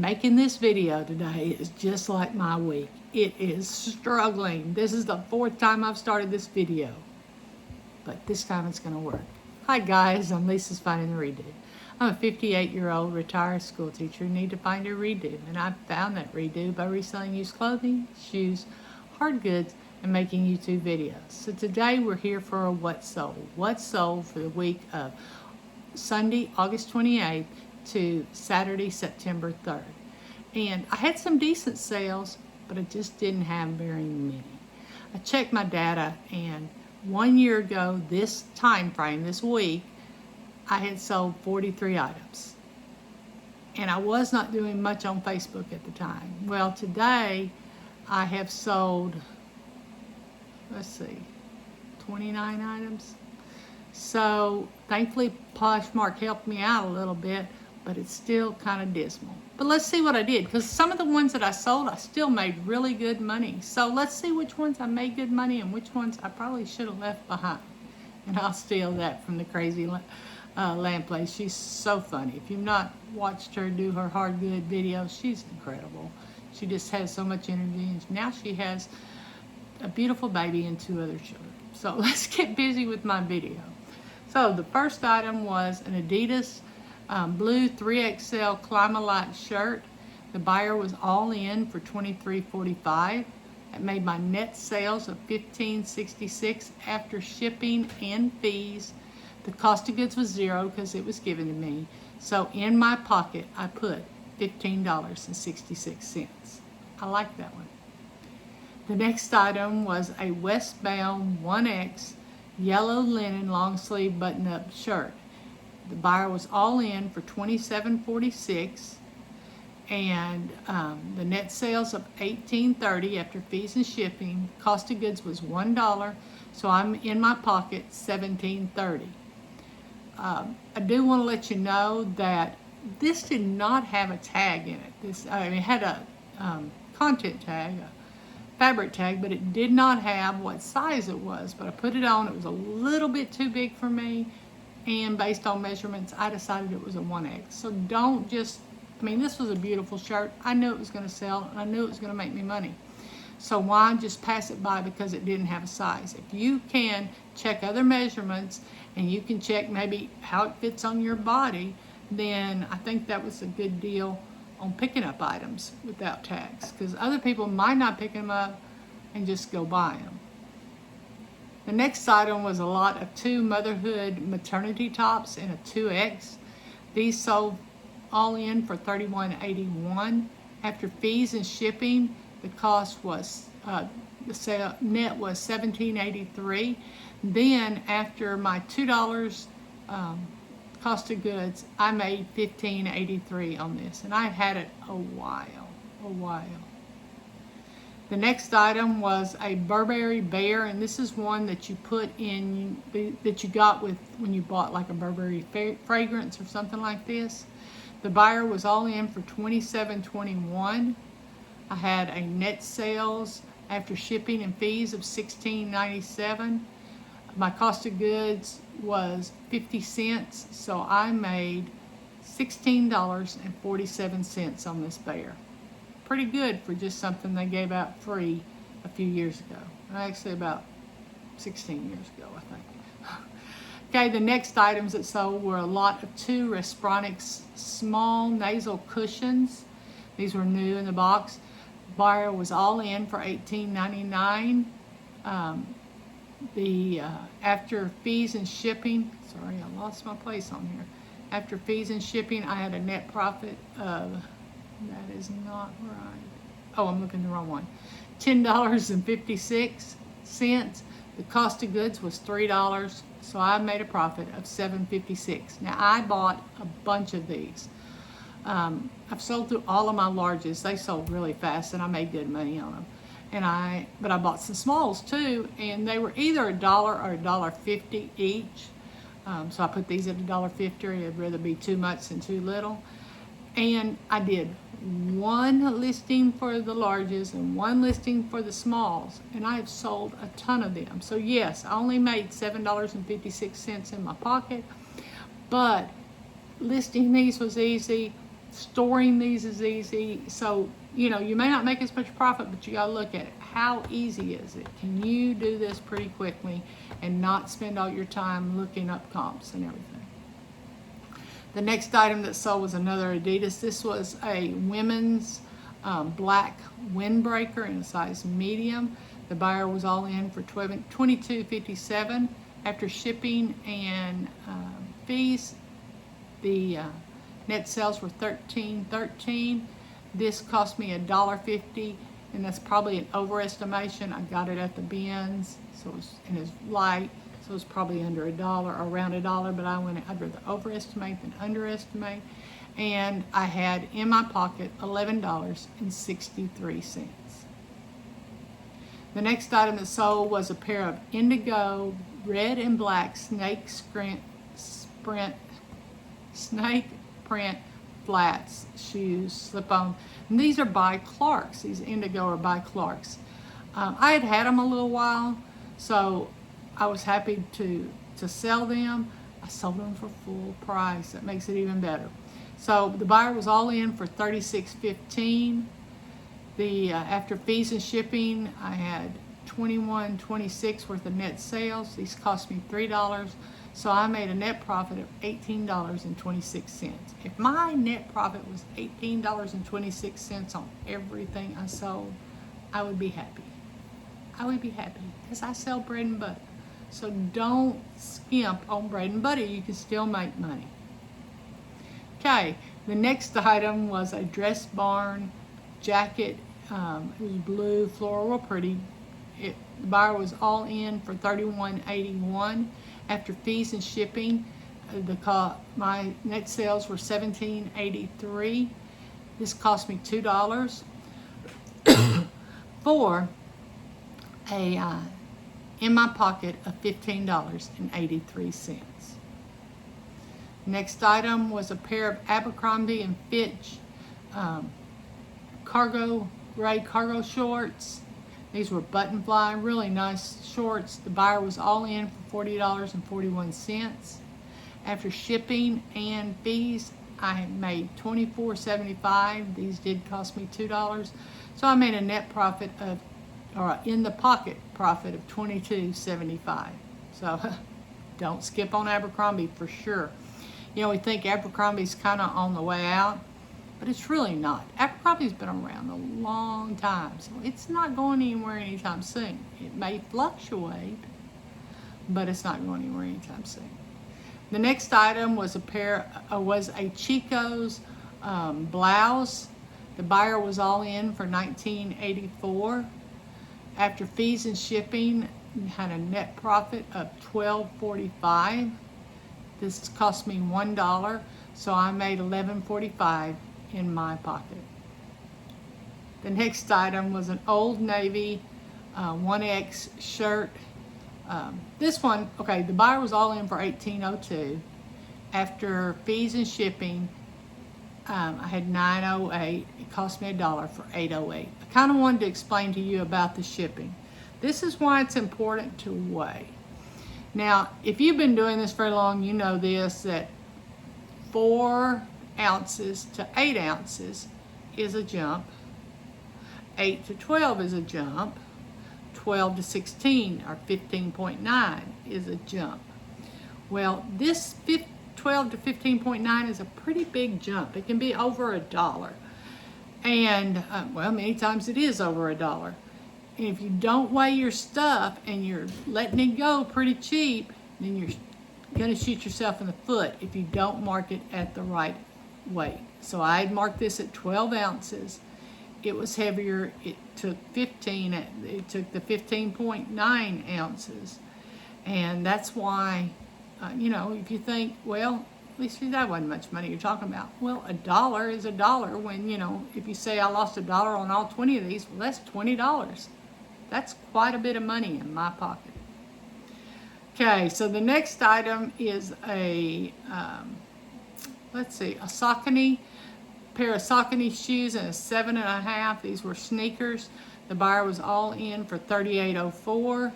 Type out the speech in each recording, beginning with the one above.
Making this video today is just like my week. It is struggling. This is the 4th time I've started this video, but this time it's going to work. Hi guys, I'm Lisa's Finding the Redo. I'm a 58-year-old retired school teacher who need to find a redo, and I found that redo by reselling used clothing, shoes, hard goods, and making YouTube videos. So today we're here for a What Sold. What Sold for the week of Sunday, August 28th to Saturday, September 3rd. And I had some decent sales, but I just didn't have very many. I checked my data, and 1 year ago, this time frame, this week, I had sold 43 items. And I was not doing much on Facebook at the time. Well, today I have sold, 29 items. So thankfully Poshmark helped me out a little bit, but it's still kind of dismal. But let's see what I did, because some of the ones that I sold, I still made really good money. So let's see which ones I made good money and which ones I probably should have left behind. And I'll steal that from the crazy lamp place. She's so funny. If you've not watched her do her hard good videos, she's incredible. She just has so much energy, and now she has a beautiful baby and 2 other children. So let's get busy with my video. So the first item was an Adidas blue 3XL Climalite shirt. The buyer was all in for $23.45. It made my net sales of $15.66 after shipping and fees. The cost of goods was 0 because it was given to me. So in my pocket, I put $15.66. I like that one. The next item was a westbound 1X yellow linen long sleeve button-up shirt. The buyer was all in for $27.46, and the net sales of $18.30 after fees and shipping. Cost of goods was $1, so I'm in my pocket $17.30. I do want to let you know that this did not have a tag in it. It had a content tag, a fabric tag, but it did not have what size it was. But I put it on. It was a little bit too big for me, and based on measurements, I decided it was a 1X. So don't just, this was a beautiful shirt. I knew it was going to sell, and I knew it was going to make me money. So why just pass it by because it didn't have a size? If you can check other measurements, and you can check maybe how it fits on your body, then I think that was a good deal on picking up items without tags, because other people might not pick them up and just go buy them. The next item was a lot of 2 motherhood maternity tops in a 2X. These sold all in for $31.81. After fees and shipping, the cost was the sale net was $17.83. Then after my $2 cost of goods, I made $15.83 on this, and I've had it a while. The next item was a Burberry Bear, and this is one that you put in, that you got with when you bought like a Burberry fragrance or something like this. The buyer was all in for $27.21. I had a net sales after shipping and fees of $16.97. My cost of goods was 50 cents, so I made $16.47 on this bear. Pretty good for just something they gave out free a few years ago. Actually about 16 years ago, I think. Okay, the next items that sold were a lot of 2 Respironics small nasal cushions. These were new in the box. Buyer was all in for $18.99. After fees and shipping, sorry, I lost my place on here. After fees and shipping, I had a net profit of, that is not right. Oh, I'm looking the wrong one. $10.56. The cost of goods was $3, so I made a profit of $7.56. Now I bought a bunch of these. I've sold through all of my larges. They sold really fast, and I made good money on them. But I bought some smalls too, and they were either $1 or $1.50 each. So I put these at $1.50. I'd rather be too much than too little. And I did 1 listing for the larges and 1 listing for the smalls, and I have sold a ton of them. So yes, I only made $7.56 in my pocket, but listing these was easy. Storing these is easy. So, you know, you may not make as much profit, but you gotta look at it. How easy is it? Can you do this pretty quickly and not spend all your time looking up comps and everything? The next item that sold was another Adidas. This was a women's black windbreaker in a size medium. The buyer was all in for $22.57. After shipping and fees, the net sales were $13.13. This cost me $1.50, and that's probably an overestimation. I got it at the bins, so and it's light, so it's probably under $1 or around $1. But I'd rather overestimate than underestimate. And I had in my pocket $11.63. The next item that sold was a pair of indigo red and black snake print flats shoes, slip-on. And these are by Clark's. These indigo are by Clark's. I had them a little while, so I was happy to sell them. I sold them for full price. That makes it even better. So the buyer was all in for $36.15. After fees and shipping, I had $21.26 worth of net sales. These cost me $3, so I made a net profit of $18.26. If my net profit was $18.26 on everything I sold, I would be happy. I would be happy because I sell bread and butter. So don't skimp on bread and butter. You can still make money. Okay, the next item was a Dress Barn jacket. It was blue, floral, real pretty. The buyer was all in for $31.81. After fees and shipping, my net sales were $17.83. This cost me $2 for a in my pocket of $15.83. Next item was a pair of Abercrombie and Fitch gray cargo shorts. These were button fly, really nice shorts. The buyer was all in for $40.41. After shipping and fees, I made $24.75. These did cost me $2. So I made a net profit or in the pocket profit of $22.75. So don't skip on Abercrombie for sure. You know, we think Abercrombie's kind of on the way out, but it's really not. Abercrombie's been around a long time, so it's not going anywhere anytime soon. It may fluctuate, but it's not going anywhere anytime soon. The next item was a Chico's blouse. The buyer was all in for $19.84. After fees and shipping, had a net profit of $12.45. This cost me $1, so I made $11.45 in my pocket. The next item was an Old Navy 1X shirt. This one, okay, the buyer was all in for $18.02. After fees and shipping, I had $9.08. It cost me $1 for $8.08. I kind of wanted to explain to you about the shipping. This is why it's important to weigh. Now, if you've been doing this very long, you know this, that 4 ounces to 8 ounces is a jump. 8 to 12 is a jump. 12 to 16 or 15.9 is a jump. Well, this 12 to 15.9 is a pretty big jump. It can be over $1. And, well, many times it is over $1. And if you don't weigh your stuff and you're letting it go pretty cheap, then you're going to shoot yourself in the foot if you don't mark it at the right weight. So I had marked this at 12 ounces. It was heavier. It took the 15.9 ounces. And that's why, you know, if you think, well, at least that wasn't much money you're talking about. Well, $1 is $1 when, you know, if you say I lost $1 on all 20 of these, well, that's $20. That's quite a bit of money in my pocket. Okay, so the next item is a, let's see, a Saucony, pair of Saucony shoes and a 7.5. These were sneakers. The buyer was all in for $38.04.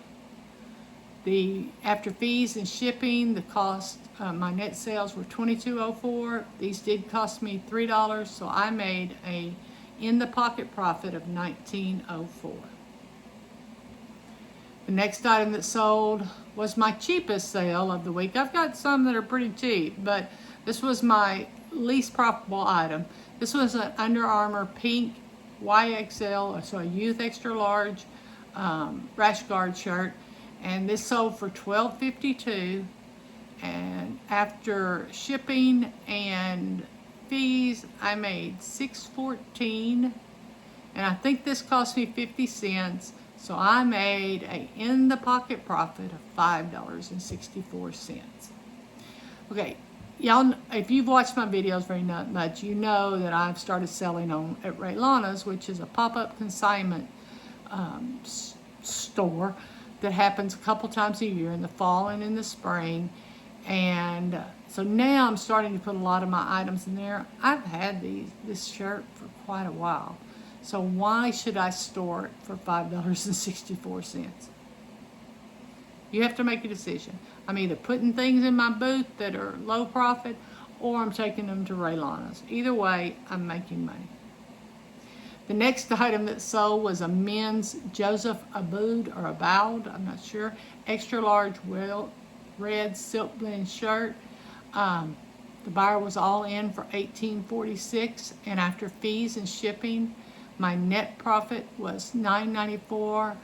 After fees and shipping, the cost, my net sales were $22.04. These did cost me $3, so I made a in-the-pocket profit of $19.04. The next item that sold was my cheapest sale of the week. I've got some that are pretty cheap, but this was my least profitable item. This was an Under Armour pink YXL, so a youth extra large rash guard shirt, and this sold for $12.52. And after shipping and fees, I made $6.14, and I think this cost me 50 cents. So I made a in-the-pocket profit of $5.64. Okay, y'all, if you've watched my videos very much, you know that I've started selling at Raylana's, which is a pop-up consignment store that happens a couple times a year in the fall and in the spring. And so now I'm starting to put a lot of my items in there. I've had this shirt for quite a while. So why should I store it for $5.64? You have to make a decision. I'm either putting things in my booth that are low profit, or I'm taking them to Raylana's. Either way, I'm making money. The next item that sold was a men's Joseph Aboud, or Aboud, I'm not sure, extra large red silk blend shirt. The buyer was all in for $18.46, and after fees and shipping, my net profit was $9.94.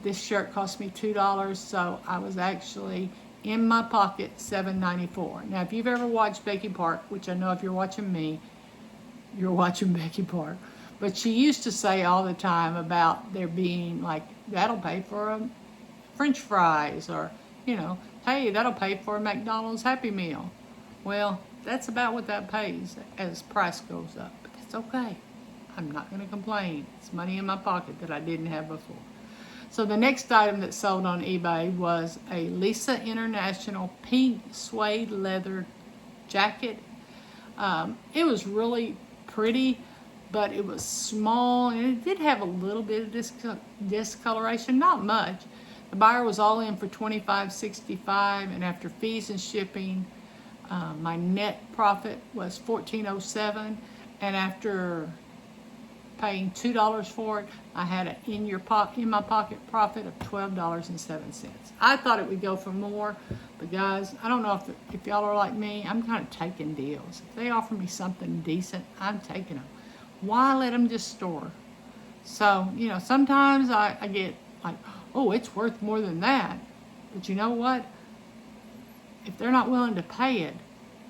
This shirt cost me $2, so I was actually in my pocket $7.94. Now, if you've ever watched Becky Park, which I know if you're watching me, you're watching Becky Park, but she used to say all the time about there being like, that'll pay for a French fries, or, you know, hey, that'll pay for a McDonald's Happy Meal. Well, that's about what that pays as price goes up, but that's okay. I'm not going to complain. It's money in my pocket that I didn't have before. So the next item that sold on eBay was a Lisa International pink suede leather jacket. It was really pretty, but it was small, and it did have a little bit of discoloration, not much. The buyer was all in for $25.65, and after fees and shipping, my net profit was $14.07, and after paying $2 for it, I had an in my pocket profit of $12.07. I thought it would go for more, but guys, I don't know if y'all are like me. I'm kind of taking deals. If they offer me something decent, I'm taking them. Why let them just store? So, you know, sometimes I get like, oh, it's worth more than that. But you know what? If they're not willing to pay it,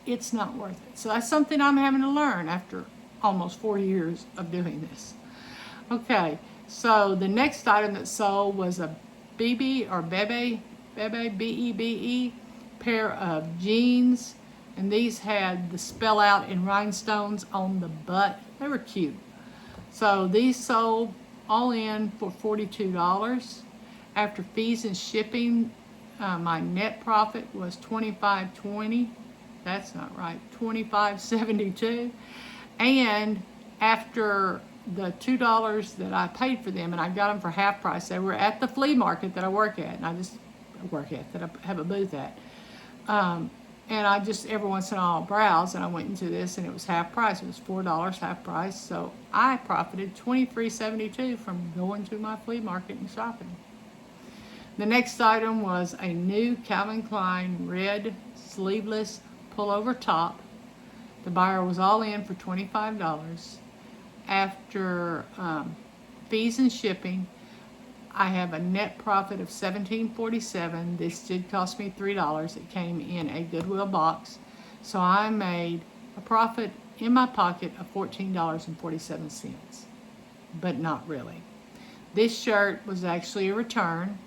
it's not worth it. So that's something I'm having to learn after almost 4 years of doing this. Okay, so the next item that sold was a Bebe, B-E-B-E, pair of jeans, and these had the spell out in rhinestones on the butt. They were cute. So these sold all in for $42. After fees and shipping, my net profit was $25.20. That's not right, $25.72. And after the $2 that I paid for them, and I got them for half price, they were at the flea market that I work at, and that I have a booth at. And I just every once in a while browse, and I went into this, and it was half price. It was $4 half price, so I profited $23.72 from going to my flea market and shopping. The next item was a new Calvin Klein red sleeveless pullover top. The buyer was all in for $25. After fees and shipping, I have a net profit of $17.47. This did cost me $3. It came in a Goodwill box. So I made a profit in my pocket of $14.47. But not really. This shirt was actually a return.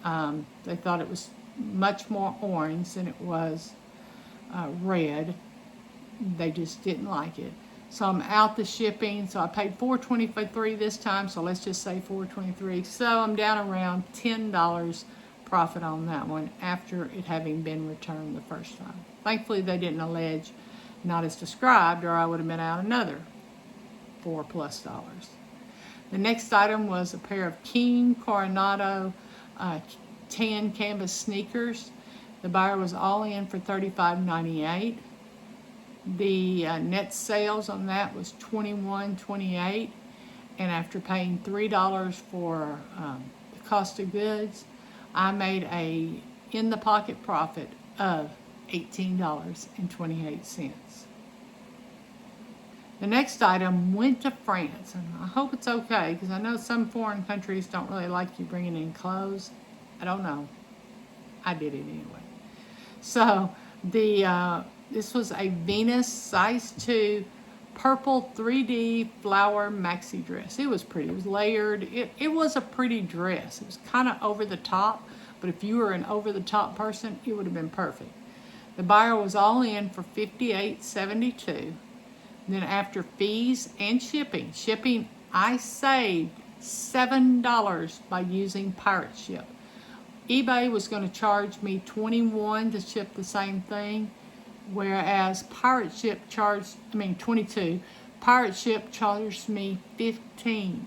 They thought it was much more orange than it was red. They just didn't like it. So I'm out the shipping. So I paid $4.23 this time. So let's just say $4.23. So I'm down around $10 profit on that one after it having been returned the first time. Thankfully, they didn't allege not as described, or I would have been out another $4+. The next item was a pair of King Coronado tan canvas sneakers. The buyer was all in for $35.98. The net sales on that was $21.28, and after paying $3 for the cost of goods, I made a in-the-pocket profit of $18.28. The next item went to France, and I hope it's okay because I know some foreign countries don't really like you bringing in clothes. I don't know. I did it anyway. So this was a Venus size 2 purple 3D flower maxi dress. It was pretty. It was layered. It was a pretty dress. It was kind of over the top, but if you were an over the top person, it would have been perfect. The buyer was all in for $58.72. Then after fees and shipping, I saved $7 by using Pirate Ship. eBay was going to charge me $21 to ship the same thing, whereas Pirate Ship charged, $22. Pirate Ship charged me $15.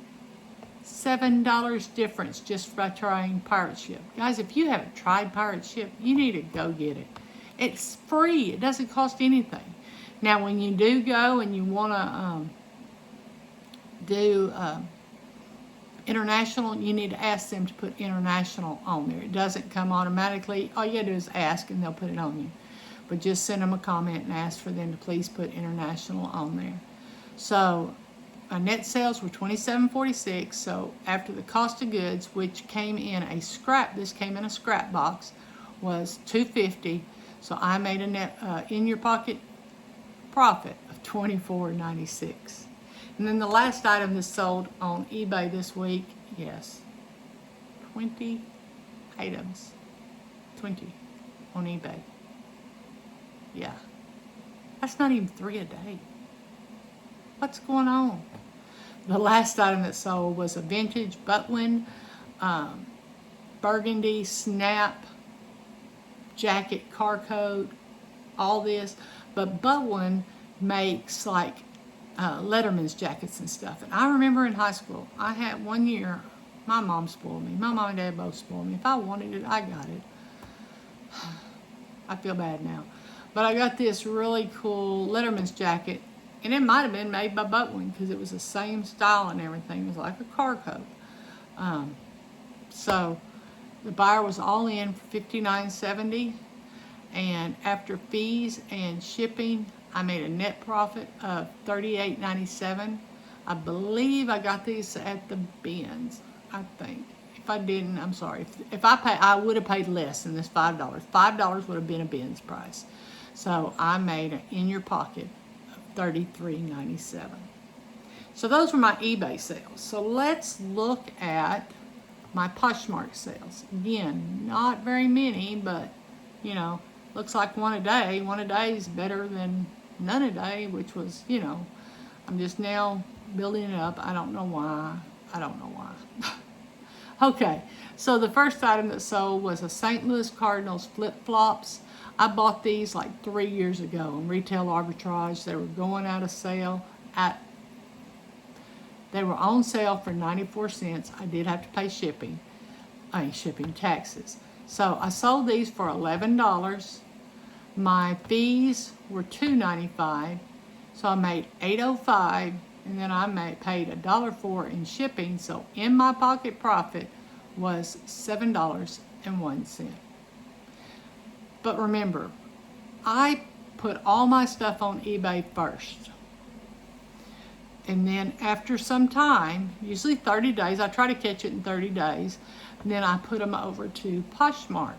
$7 difference just by trying Pirate Ship. Guys, if you haven't tried Pirate Ship, you need to go get it. It's free. It doesn't cost anything. Now, when you do go and you want to do international, you need to ask them to put international on there. It doesn't come automatically. All you got to do is ask and they'll put it on you. But just send them a comment and ask for them to please put international on there. So my net sales were $27.46. So after the cost of goods, which came in a scrap, this came in a scrap box, was $2.50. So I made a net in your pocket profit of $24.96. And then the last item that sold on eBay this week, yes, 20 items, 20 on eBay. Yeah, that's not even 3 a day. What's going on? The last item that sold was a vintage Butwin burgundy snap jacket, car coat, all this. But Butwin makes like Letterman's jackets and stuff. And I remember in high school, I had one year, my mom spoiled me. My mom and dad both spoiled me. If I wanted it, I got it. I feel bad now. But I got this really cool Letterman's jacket, and it might have been made by Butwin because it was the same style and everything. It was like a car coat. So the buyer was all in for $59.70. And after fees and shipping, I made a net profit of $38.97. I believe I got these at the bins, I think. If I didn't, I'm sorry. If I pay, I would have paid less than this $5. $5 would have been a bins price. So I made an in your pocket of $33.97. So those were my eBay sales. So let's look at my Poshmark sales. Again, not very many, but you know, looks like one a day. One a day is better than none a day, which was, you know, I'm just now building it up. I don't know why. Okay, so the first item that sold was a St. Louis Cardinals flip-flops. I bought these like 3 years ago on Retail Arbitrage. They were going out of sale they were on sale for 94 cents. I did have to pay shipping taxes. So I sold these for $11. My fees were $2.95. So I made $8.05, and then I paid $1.04 in shipping. So in my pocket profit was $7.01. But remember, I put all my stuff on eBay first. And then after some time, usually 30 days, I try to catch it in 30 days, and then I put them over to Poshmark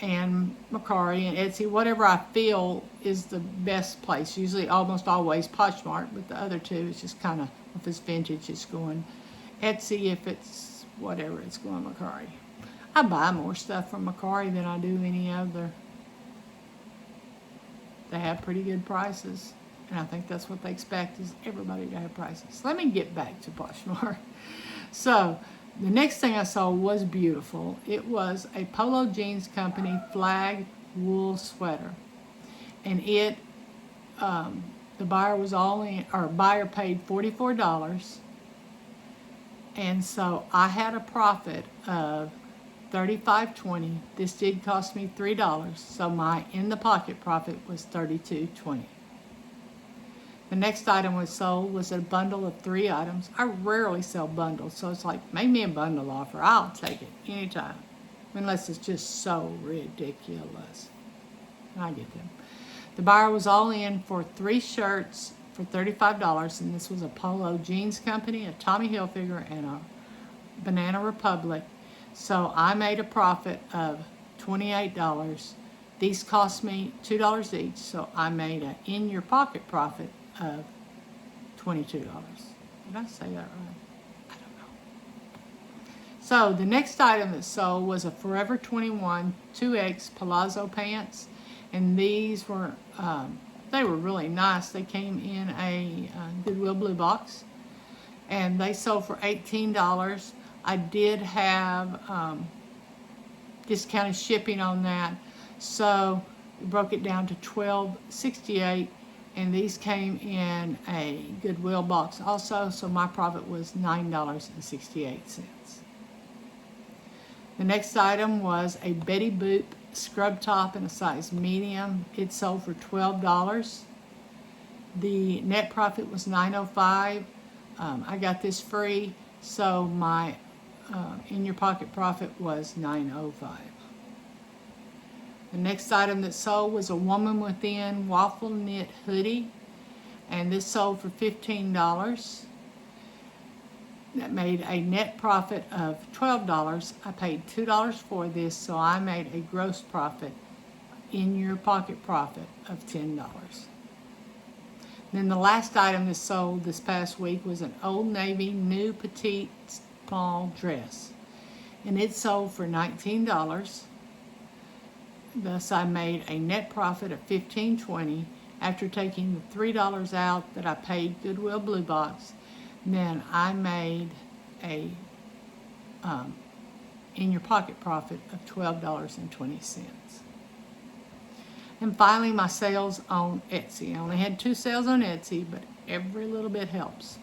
and Mercari and Etsy, whatever I feel is the best place. Usually almost always Poshmark, but the other two is just kind of, if it's vintage, it's going Etsy. If it's whatever, it's going Mercari. I buy more stuff from Mercari than I do any other. They have pretty good prices. And I think that's what they expect, is everybody to have prices. Let me get back to Poshmark. So the next thing I saw was beautiful. It was a Polo Jeans Company flag wool sweater. And it, the buyer was all in, or buyer paid $44. And so I had a profit of $35.20. This did cost me $3, so my in-the-pocket profit was $32.20. The next item was sold was a bundle of 3 items. I rarely sell bundles, so it's like, make me a bundle offer. I'll take it anytime, unless it's just so ridiculous. I get them. The buyer was all in for 3 shirts for $35, and this was a Polo Jeans Company, a Tommy Hilfiger, and a Banana Republic. So I made a profit of $28. These cost me $2 each, so I made an in-your-pocket profit of $22. Did I say that right? I don't know. So the next item that sold was a Forever 21 2X Palazzo pants, and these were they were really nice. They came in a Goodwill blue box, and they sold for $18. I did have discounted shipping on that, so we broke it down to $12.68, and these came in a Goodwill box also, so my profit was $9.68. The next item was a Betty Boop scrub top in a size medium. It sold for $12. The net profit was $9.05. I got this free, so my in-your-pocket profit was $9.05. The next item that sold was a Woman Within waffle knit hoodie, and this sold for $15. That made a net profit of $12. I paid $2 for this, so I made a gross profit, in-your-pocket profit, of $10. Then the last item that sold this past week was an Old Navy new petite small dress, and it sold for $19. Thus I made a net profit of $15.20 after taking the $3 out that I paid Goodwill Blue Box. Then I made a in-your-pocket profit of $12.20. And finally, my sales on Etsy. I only had 2 sales on Etsy, but every little bit helps.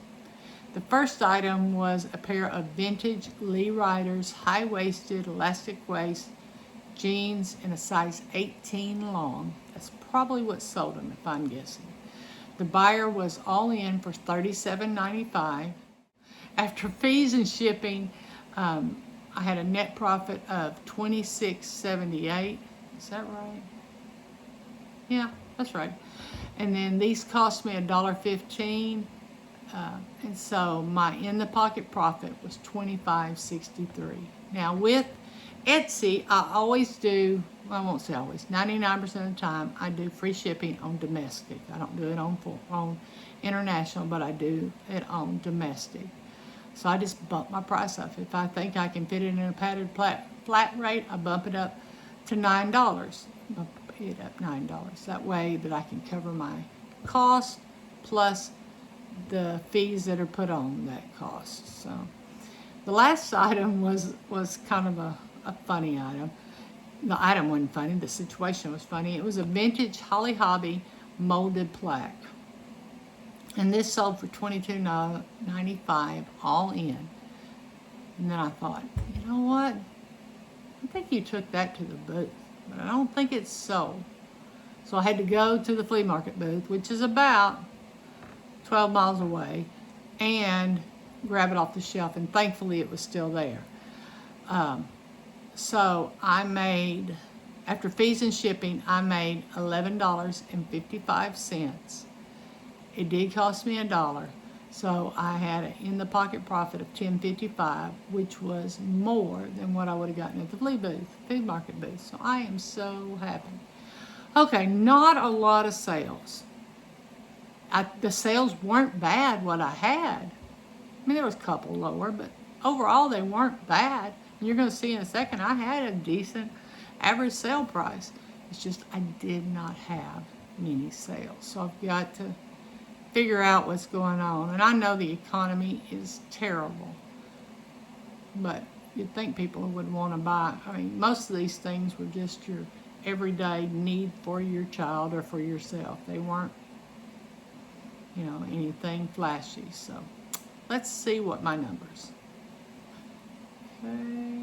The first item was a pair of vintage Lee Riders high-waisted elastic waist jeans in a size 18 long. That's probably what sold them, if I'm guessing. The buyer was all in for $37.95. After fees and shipping, I had a net profit of $26.78. Is that right? Yeah, that's right. And then these cost me $1.15. And so my in-the-pocket profit was $25.63. Now with Etsy, I always do, well, I won't say always, 99% of the time I do free shipping on domestic. I don't do it on international, but I do it on domestic. So I just bump my price up. If I think I can fit it in a padded flat rate, I bump it up to $9. Bump it up $9. That way that I can cover my cost plus the fees that are put on that cost. So the last item was kind of a funny item. The item wasn't funny, the situation was funny. It was a vintage Holly Hobby molded plaque, and this sold for $22.95 all in. And then I thought, you know what, I think you took that to the booth, but I don't think it's sold. So I had to go to the flea market booth, which is about 12 miles away, and grab it off the shelf, and thankfully it was still there. So I made, after fees and shipping, I made $11.55. It did cost me $1, so I had an in-the-pocket profit of $10.55, which was more than what I would have gotten at the flea market booth. So I am so happy. Okay, not a lot of sales. The sales weren't bad, what I had. I mean, there was a couple lower, but overall they weren't bad. And you're going to see in a second, I had a decent average sale price. It's just I did not have many sales. So I've got to figure out what's going on. And I know the economy is terrible, but you'd think people would want to buy. I mean, most of these things were just your everyday need for your child or for yourself. They weren't, you know, anything flashy. So let's see what my numbers. Okay.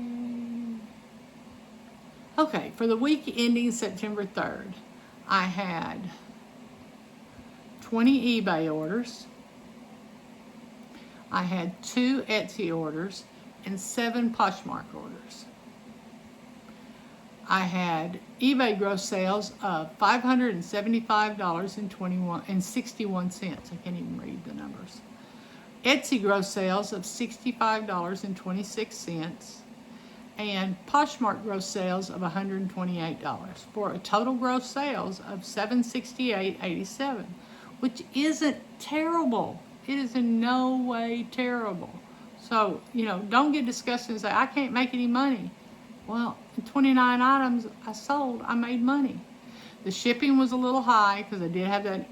Okay, for the week ending September 3rd, I had 20 eBay orders. I had 2 Etsy orders and 7 Poshmark orders. I had eBay gross sales of $575.61. I can't even read the numbers. Etsy gross sales of $65.26. And Poshmark gross sales of $128 for a total gross sales of $768.87, which isn't terrible. It is in no way terrible. So, don't get disgusted and say, I can't make any money. Well, 29 items I sold, I made money. The shipping was a little high because I did have that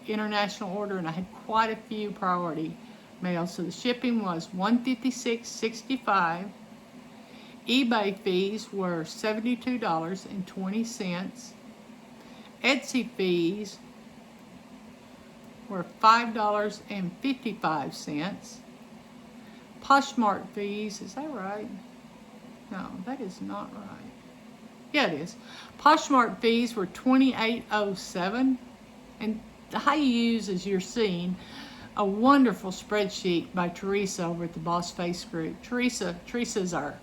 international order and I had quite a few priority mails. So the shipping was $156.65. eBay fees were $72.20. Etsy fees were $5.55. Poshmark fees, is that right? No, that is not right. Yeah, it is. Poshmark fees were $28.07. And how you use, as you're seeing, a wonderful spreadsheet by Teresa over at the Boss Face Group. Teresa's our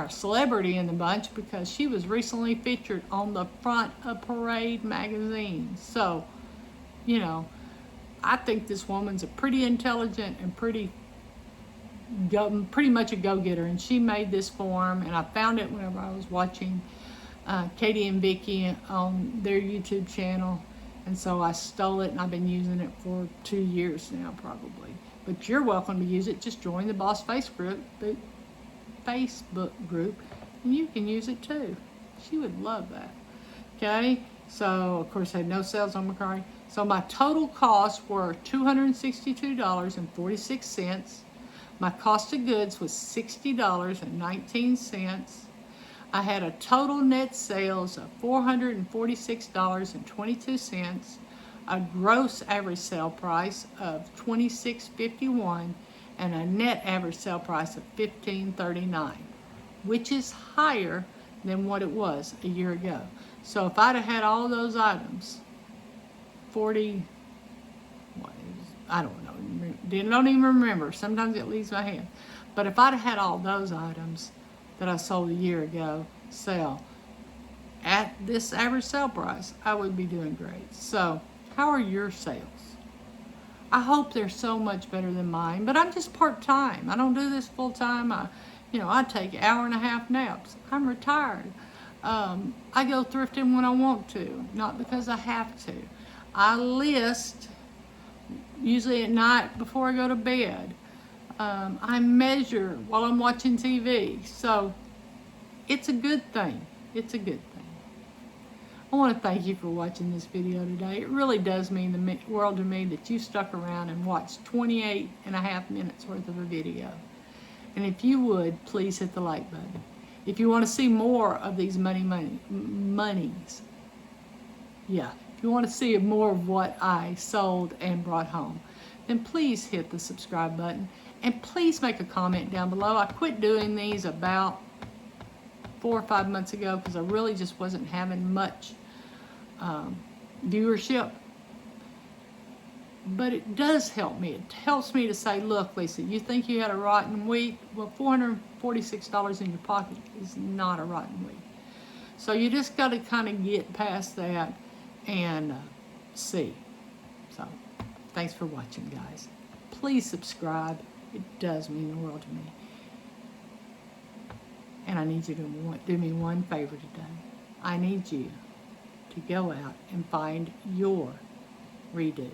celebrity in the bunch because she was recently featured on the front of Parade magazine. So, I think this woman's a pretty intelligent and pretty much a go-getter, and she made this form, and I found it whenever I was watching Katie and Vicky on their YouTube channel, and so I stole it, and I've been using it for 2 years now probably. But you're welcome to use it. Just join the Boss Face group, the Facebook group, and you can use it too. She would love that. Okay, so of course I had no sales on Macari. So my total costs were $262.46. My cost of goods was $60.19. I had a total net sales of $446.22, a gross average sale price of $26.51, and a net average sale price of $15.39, which is higher than what it was a year ago. So if I'd have had all those items, I don't know, don't even remember. Sometimes it leaves my head. But if I'd have had all those items that I sold a year ago sell at this average sale price, I would be doing great. So, how are your sales? I hope they're so much better than mine, but I'm just part-time. I don't do this full-time. I take 1.5-hour naps. I'm retired. I go thrifting when I want to, not because I have to. I list usually at night before I go to bed. I measure while I'm watching TV. So it's a good thing. It's a good thing. I want to thank you for watching this video today. It really does mean the world to me that you stuck around and watched 28.5 minutes worth of a video. And if you would, please hit the like button. If you want to see more of these monies, yeah, if you want to see more of what I sold and brought home, then please hit the subscribe button. And please make a comment down below. I quit doing these about 4 or 5 months ago because I really just wasn't having much viewership. But it does help me. It helps me to say, look, Lisa, you think you had a rotten week? Well, $446 in your pocket is not a rotten week. So you just got to kind of get past that and see. So thanks for watching, guys. Please subscribe. It does mean the world to me. And I need you to do me one favor today. I need you to go out and find your redo.